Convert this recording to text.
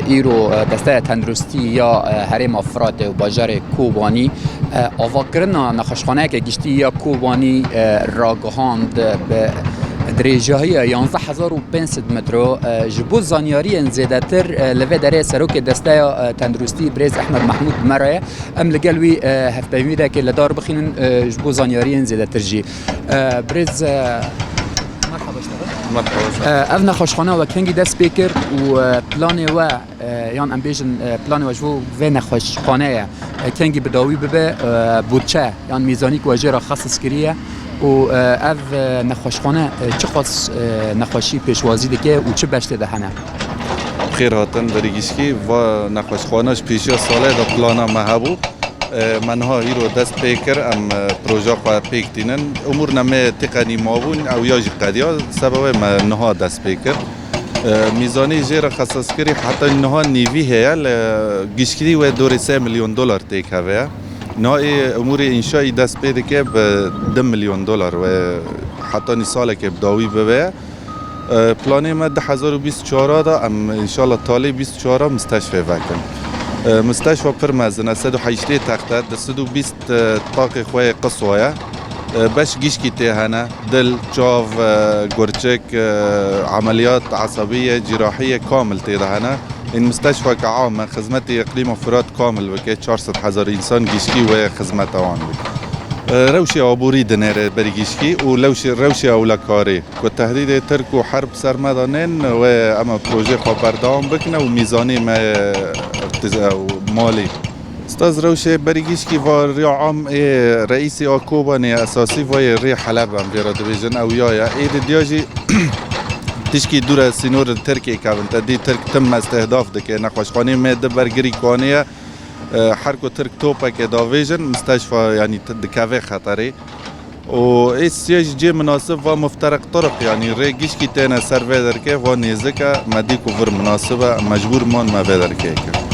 ایرو دسته تندرستی یا هرم افراد و باجر کوبانی آواکرنا نخشخانه که گشتی یا کوبانی راگهاند به درجه‌های 11500 متر جبو زانیاری زیاده تر لوی دره سروک دسته تندرستی بریز احمد محمود مرای ام لگلوی هفته ده که لدار بخینن جبو زانیاری زیاده تر جی بریز اف نخوشخانه و کنگی دست بکر و پلان و یان ام بیژن پلان و جو و نخوشخانه کنگی بداوی ببه بودچه یان میزانی که واجه را خاص کریه و اف نخوشخانه چه خاص نخوشی پیشوازی دکه و چه بشته دهنه خیر هاتن بریگیشکی و نخوشخانهش پیشی ساله دا پلانا مهبو منها هیرو دست پیکر ام پروژه خواه پیک دینن امور نمه تقنی مابون او یاجی قدیا سبب منها دست پیکر میزانی جیر خصاص کری حتی نها نیوی هیا گیشکری و دور 3 میلیون دلار تیک هوا نهای امور انشایی دست پیده که به 10 میلیون دلار و حتی نی ساله که بداوی ببه پلانی ما 2024 دا ام انشالله تالی 24 مستشفى وکن مستشفى پر مزنه 180 تخته 120 طاقه خواه قصوه باش گیشکی تهانه دل چاو گرچک عملیات عصبيه جراحيه كامل تهانه این مستشفى كعام خدمت اقليم فرات كامل وكي 400,000 انسان گیشکی و خدمت آن روشي عبوري دنير بريگيشكي ولوشي روشي اولكاري كو تهديد ترك وحرب سرمدانين و اما بروجي خو بردام بكنا وميزاني ما مالي استاذ روشي بريگيشكي و عام رئيسي اكوباني اساسي و ري حلب ام بيرا ديفيجن او يايا دياجي تشكي دورة سينور تركي كابن تدي ترك تم استهداف دكي نقاشخاني مد برگري كونيه حركو ترك توبا كدافيجن مستشفى يعني دكافي خطري و السياج جي مناسب ومفترق طرق يعني ريجيش كي تانا سيرفيدر كيف ونيزكا مديكو فر مناسبة مجبور مون ما فيدر كيك